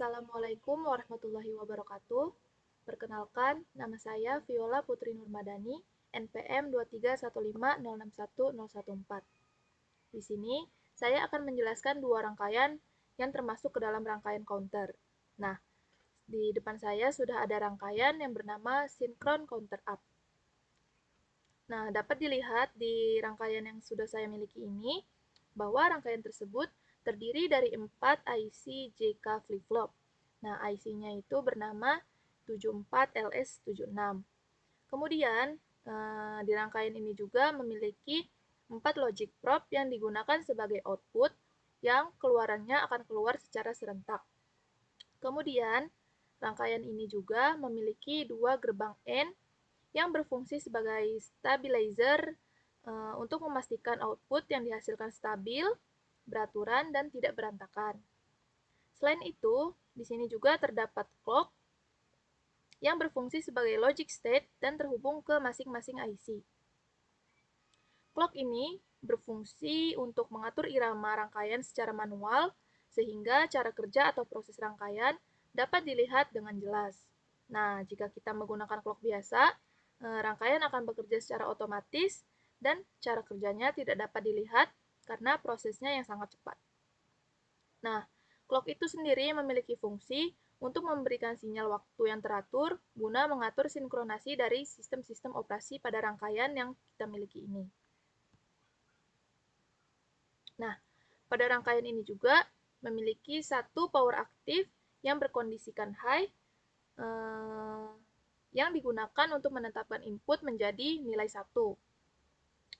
Assalamualaikum warahmatullahi wabarakatuh. Perkenalkan, nama saya Viola Putri Nurmadani, NPM 231506114. Di sini, saya akan menjelaskan dua rangkaian yang termasuk ke dalam rangkaian counter. Nah, di depan saya sudah ada rangkaian yang bernama sinkron counter up. Nah, dapat dilihat di rangkaian yang sudah saya miliki ini, bahwa rangkaian tersebut terdiri dari 4 IC JK flip-flop. Nah, IC-nya itu bernama 74LS76. Kemudian, di rangkaian ini juga memiliki 4 logic probe yang digunakan sebagai output yang keluarannya akan keluar secara serentak. Kemudian, rangkaian ini juga memiliki 2 gerbang N yang berfungsi sebagai stabilizer untuk memastikan output yang dihasilkan stabil, beraturan, dan tidak berantakan. Selain itu, di sini juga terdapat clock yang berfungsi sebagai logic state dan terhubung ke masing-masing IC. Clock ini berfungsi untuk mengatur irama rangkaian secara manual, sehingga cara kerja atau proses rangkaian dapat dilihat dengan jelas. Nah, jika kita menggunakan clock biasa, rangkaian akan bekerja secara otomatis dan cara kerjanya tidak dapat dilihat karena prosesnya yang sangat cepat. Nah, clock itu sendiri memiliki fungsi untuk memberikan sinyal waktu yang teratur guna mengatur sinkronasi dari sistem-sistem operasi pada rangkaian yang kita miliki ini. Nah, pada rangkaian ini juga memiliki satu power aktif yang berkondisikan high yang digunakan untuk menetapkan input menjadi nilai 1.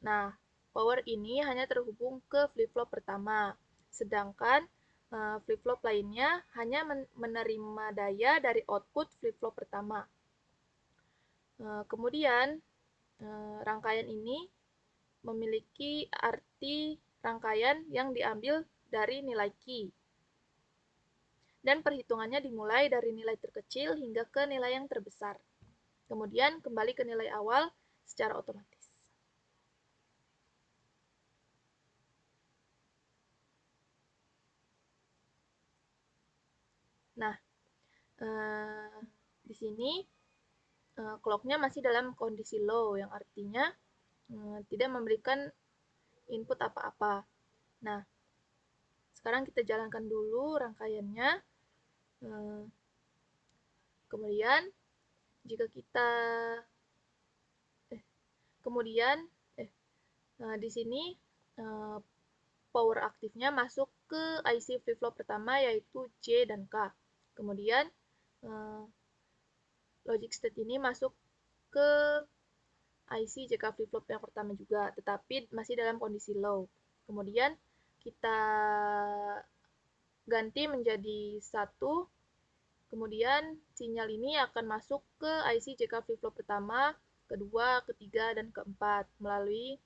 Nah, power ini hanya terhubung ke flip-flop pertama, sedangkan flip-flop lainnya hanya menerima daya dari output flip-flop pertama. Kemudian, rangkaian ini memiliki arti rangkaian yang diambil dari nilai key. Dan perhitungannya dimulai dari nilai terkecil hingga ke nilai yang terbesar. Kemudian kembali ke nilai awal secara otomatis. Nah, di sini clock-nya masih dalam kondisi low, yang artinya tidak memberikan input apa-apa. Nah, sekarang kita jalankan dulu rangkaiannya. Kemudian, jika kita di sini power aktifnya masuk ke IC flip-flop pertama, yaitu J dan K. Kemudian, logic state ini masuk ke IC JK flip-flop yang pertama juga, tetapi masih dalam kondisi low. Kemudian, kita ganti menjadi 1. Kemudian, sinyal ini akan masuk ke IC JK flip-flop pertama, kedua, ketiga, dan keempat melalui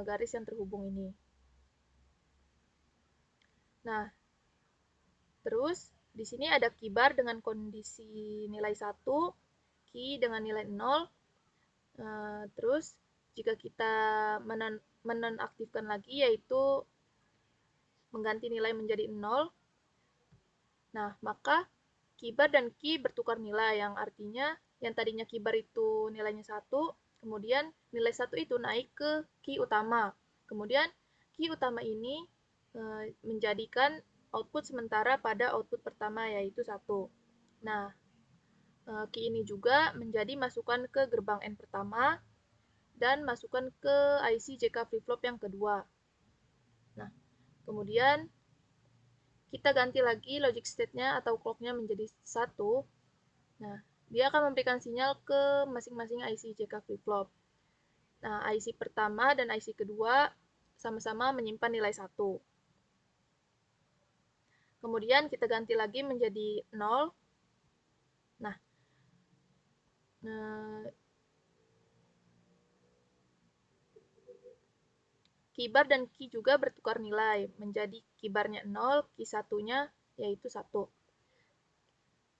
garis yang terhubung ini. Nah, terus di sini ada key bar dengan kondisi nilai 1, key dengan nilai 0. Terus jika kita menonaktifkan lagi, yaitu mengganti nilai menjadi 0, nah maka key bar dan key bertukar nilai, yang artinya yang tadinya key bar itu nilainya 1, kemudian nilai 1 itu naik ke key utama. Kemudian key utama ini menjadikan output sementara pada output pertama, yaitu 1. Nah, key ini juga menjadi masukan ke gerbang N pertama dan masukan ke IC JK flip-flop yang kedua. Nah, kemudian kita ganti lagi logic state-nya atau clock-nya menjadi 1. Nah, dia akan memberikan sinyal ke masing-masing IC JK flip-flop. Nah, IC pertama dan IC kedua sama-sama menyimpan nilai 1. Kemudian kita ganti lagi menjadi 0. Nah, key bar dan key juga bertukar nilai, menjadi key barnya 0, key satunya yaitu 1.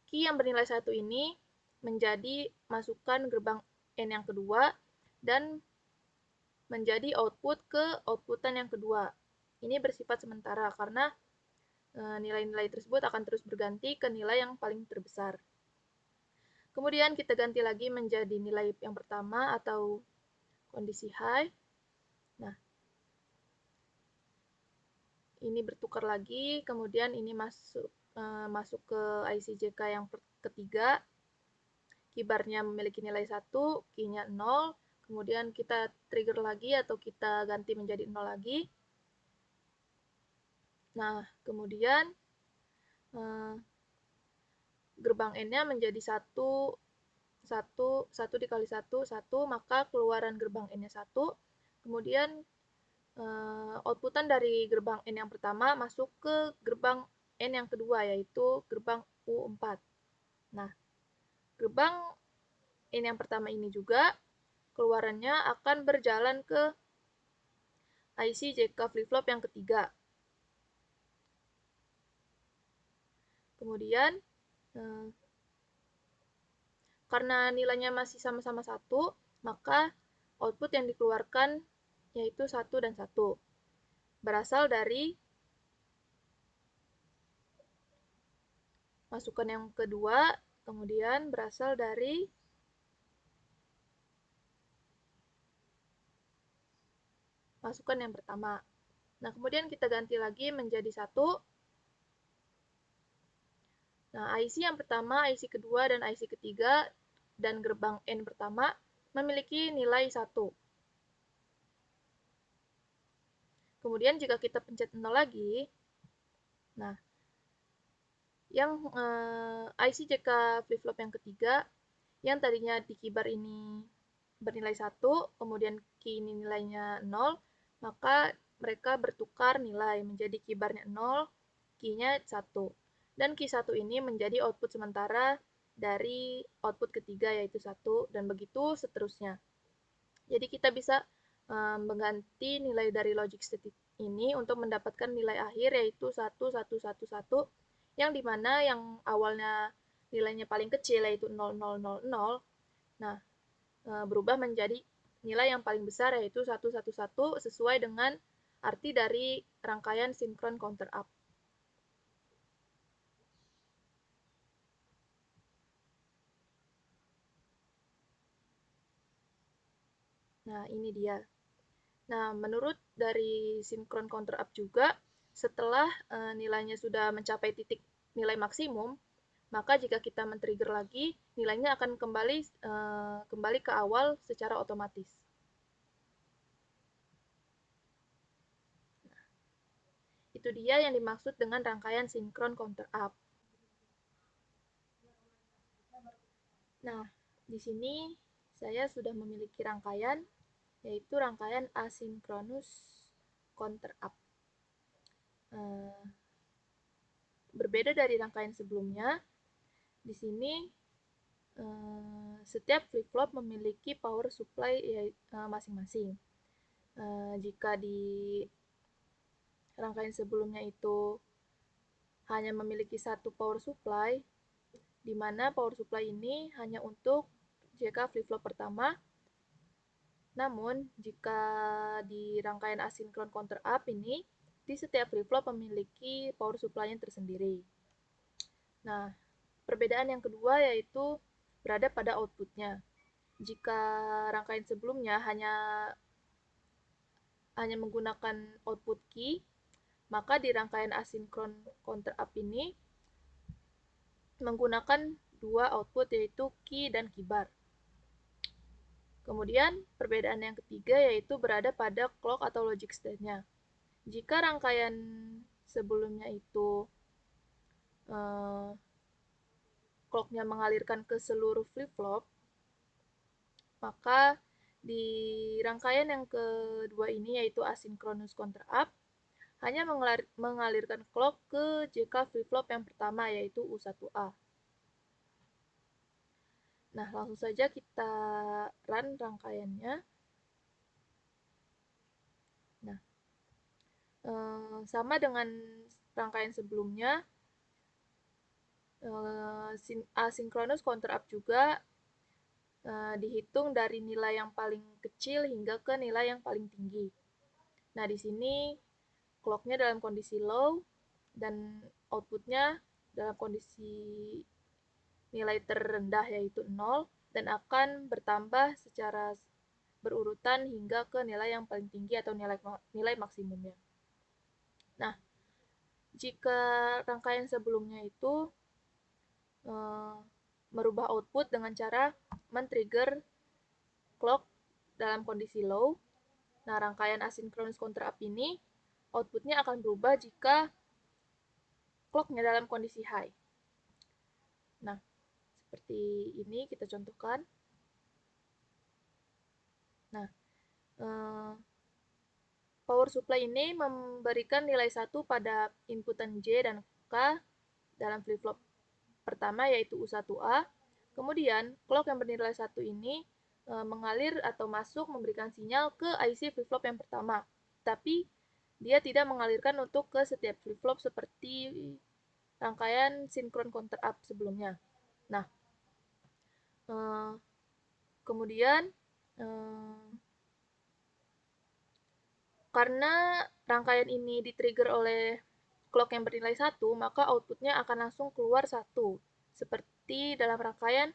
Key yang bernilai 1 ini menjadi masukan gerbang N yang kedua dan menjadi output ke outputan yang kedua. Ini bersifat sementara karena nilai-nilai tersebut akan terus berganti ke nilai yang paling terbesar. Kemudian kita ganti lagi menjadi nilai yang pertama atau kondisi high. Nah, ini bertukar lagi, kemudian ini masuk ke ICJK yang ketiga. Kibarnya memiliki nilai 1, key-nya 0, kemudian kita trigger lagi atau kita ganti menjadi 0 lagi. Nah, kemudian gerbang N-nya menjadi 1 dikali 1, 1, maka keluaran gerbang N-nya 1, kemudian outputan dari gerbang N yang pertama masuk ke gerbang N yang kedua, yaitu gerbang U4. Nah, gerbang N yang pertama ini juga keluarannya akan berjalan ke IC JK flip-flop yang ketiga. Kemudian, karena nilainya masih sama-sama 1, maka output yang dikeluarkan yaitu 1 dan 1. Berasal dari masukan yang kedua, kemudian berasal dari masukan yang pertama. Nah, kemudian kita ganti lagi menjadi 1. Nah, IC yang pertama, IC kedua, dan IC ketiga, dan gerbang N pertama memiliki nilai 1. Kemudian jika kita pencet 0 lagi, nah, yang IC JK flip-flop yang ketiga, yang tadinya di kibar ini bernilai 1, kemudian key ini nilainya 0, maka mereka bertukar nilai menjadi kibarnya 0, key-nya 1. Dan key 1 ini menjadi output sementara dari output ketiga yaitu 1, dan begitu seterusnya. Jadi kita bisa mengganti nilai dari logic state ini untuk mendapatkan nilai akhir yaitu 1, 1, 1, 1, yang dimana yang awalnya nilainya paling kecil yaitu 0, 0, 0, 0, nah berubah menjadi nilai yang paling besar yaitu 1, 1, 1 sesuai dengan arti dari rangkaian sinkron counter up. Nah, ini dia. Nah, menurut dari sinkron counter up juga, setelah nilainya sudah mencapai titik nilai maksimum, maka jika kita men-trigger lagi, nilainya akan kembali ke awal secara otomatis. Nah, itu dia yang dimaksud dengan rangkaian sinkron counter up. Nah, di sini saya sudah memiliki rangkaian, yaitu rangkaian asinkronus counter up. Berbeda dari rangkaian sebelumnya, di sini setiap flip-flop memiliki power supply masing-masing. Jika di rangkaian sebelumnya itu hanya memiliki satu power supply, di mana power supply ini hanya untuk JK flip-flop pertama. Namun, jika di rangkaian asinkron counter up ini, di setiap flip-flop memiliki power supply-nya tersendiri. Nah, perbedaan yang kedua yaitu berada pada outputnya. Jika rangkaian sebelumnya hanya menggunakan output key, maka di rangkaian asinkron counter up ini menggunakan dua output yaitu key dan kibar. Kemudian perbedaan yang ketiga yaitu berada pada clock atau logic state-nya. Jika rangkaian sebelumnya itu clock-nya mengalirkan ke seluruh flip-flop, maka di rangkaian yang kedua ini yaitu asynchronous counter up hanya mengalirkan clock ke JK flip-flop yang pertama yaitu U1A. Nah, langsung saja kita run rangkaiannya. Nah, sama dengan rangkaian sebelumnya, asynchronous counter up juga dihitung dari nilai yang paling kecil hingga ke nilai yang paling tinggi. Nah, di sini clock-nya dalam kondisi low, dan outputnya dalam kondisi nilai terendah yaitu 0 dan akan bertambah secara berurutan hingga ke nilai yang paling tinggi atau nilai maksimumnya. Nah, jika rangkaian sebelumnya itu merubah output dengan cara men-trigger clock dalam kondisi low, nah rangkaian asynchronous counter up ini outputnya akan berubah jika clocknya dalam kondisi high. Nah, seperti ini kita contohkan. Nah, power supply ini memberikan nilai 1 pada inputan J dan K dalam flip-flop pertama yaitu U1A. Kemudian, clock yang bernilai 1 ini mengalir atau masuk memberikan sinyal ke IC flip-flop yang pertama. Tapi, dia tidak mengalirkan untuk ke setiap flip-flop seperti rangkaian sinkron counter up sebelumnya. Nah, kemudian karena rangkaian ini di-trigger oleh clock yang bernilai 1, maka outputnya akan langsung keluar 1. Seperti dalam rangkaian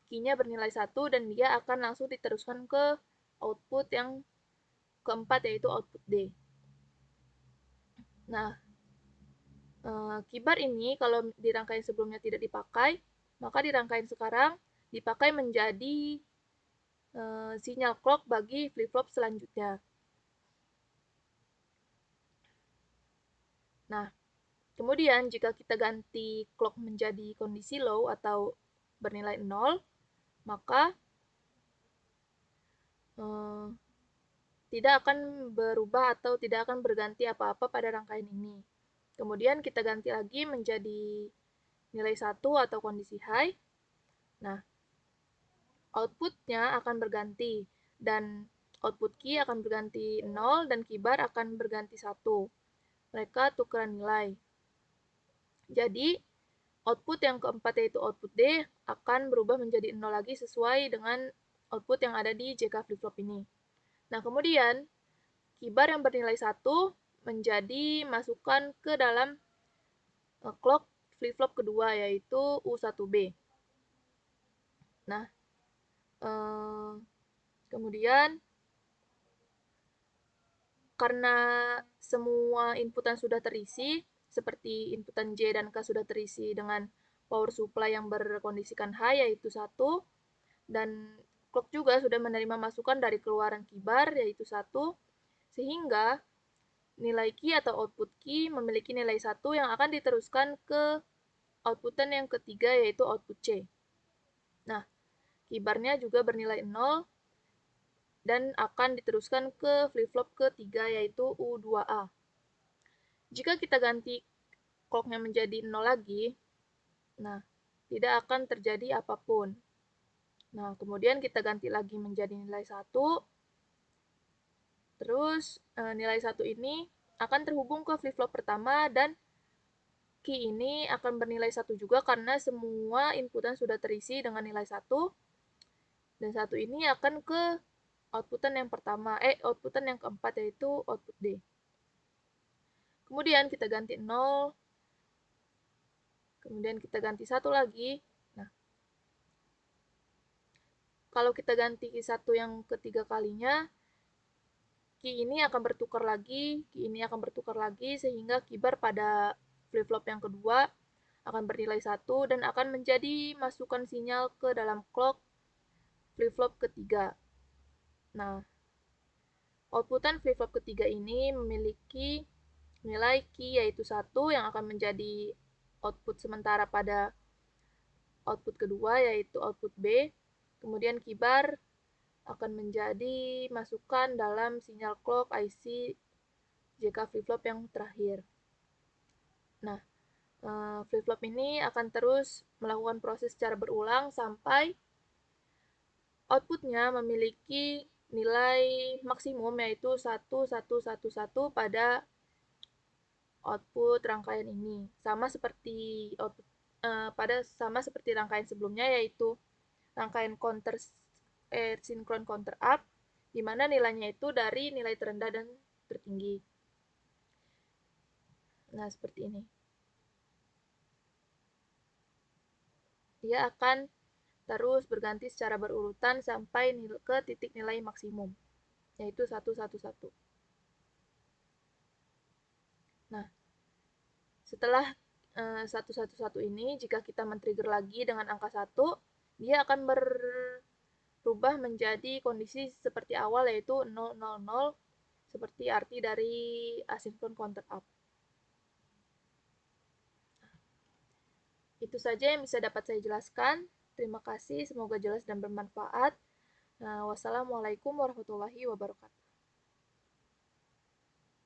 key-nya bernilai 1 dan dia akan langsung diteruskan ke output yang keempat yaitu output D. Nah, keybar ini kalau di rangkaian sebelumnya tidak dipakai, maka di rangkaian sekarang dipakai menjadi sinyal clock bagi flip-flop selanjutnya. Nah, kemudian jika kita ganti clock menjadi kondisi low atau bernilai 0, maka tidak akan berubah atau tidak akan berganti apa-apa pada rangkaian ini. Kemudian kita ganti lagi menjadi nilai 1 atau kondisi high. Nah, outputnya akan berganti dan output key akan berganti 0 dan keybar akan berganti 1. Mereka tukeran nilai. Jadi, output yang keempat yaitu output D akan berubah menjadi 0 lagi sesuai dengan output yang ada di JK flip-flop ini. Nah, kemudian keybar yang bernilai 1 menjadi masukkan ke dalam clock flip-flop kedua yaitu U1B. Nah, kemudian karena semua inputan sudah terisi, seperti inputan J dan K sudah terisi dengan power supply yang berkondisikan high yaitu 1, dan clock juga sudah menerima masukan dari keluaran keybar yaitu 1, sehingga nilai key atau output key memiliki nilai 1 yang akan diteruskan ke outputan yang ketiga yaitu output C. Nah, keybarnya juga bernilai 0 dan akan diteruskan ke flip-flop ketiga yaitu U2A. Jika kita ganti clocknya menjadi 0 lagi, nah, tidak akan terjadi apapun. Nah, kemudian kita ganti lagi menjadi nilai 1, terus nilai 1 ini akan terhubung ke flip-flop pertama dan key ini akan bernilai 1 juga karena semua inputan sudah terisi dengan nilai 1, dan 1 ini akan ke outputan yang pertama, outputan yang keempat yaitu output D. Kemudian kita ganti 0, kemudian kita ganti 1 lagi. Nah, kalau kita ganti 1 yang ketiga kalinya, key ini akan bertukar lagi, key ini akan bertukar lagi, sehingga keybar pada flip-flop yang kedua akan bernilai 1 dan akan menjadi masukan sinyal ke dalam clock flip-flop ketiga. Nah, outputan flip-flop ketiga ini memiliki nilai key yaitu 1 yang akan menjadi output sementara pada output kedua yaitu output B. Kemudian keybar akan menjadi masukan dalam sinyal clock IC JK flip-flop yang terakhir. Nah, flip-flop ini akan terus melakukan proses secara berulang sampai outputnya memiliki nilai maksimum yaitu 1111 pada output rangkaian ini. Sama seperti rangkaian sebelumnya yaitu rangkaian sinkron counter up di mana nilainya itu dari nilai terendah dan tertinggi. Nah, seperti ini. dia akan terus berganti secara berurutan sampai ke titik nilai maksimum, yaitu 111. Nah, setelah 111 ini, jika kita men-trigger lagi dengan angka 1, dia akan berubah menjadi kondisi seperti awal, yaitu 000, seperti arti dari asynchron counter up. Itu saja yang bisa dapat saya jelaskan. Terima kasih, semoga jelas dan bermanfaat. Wassalamualaikum warahmatullahi wabarakatuh.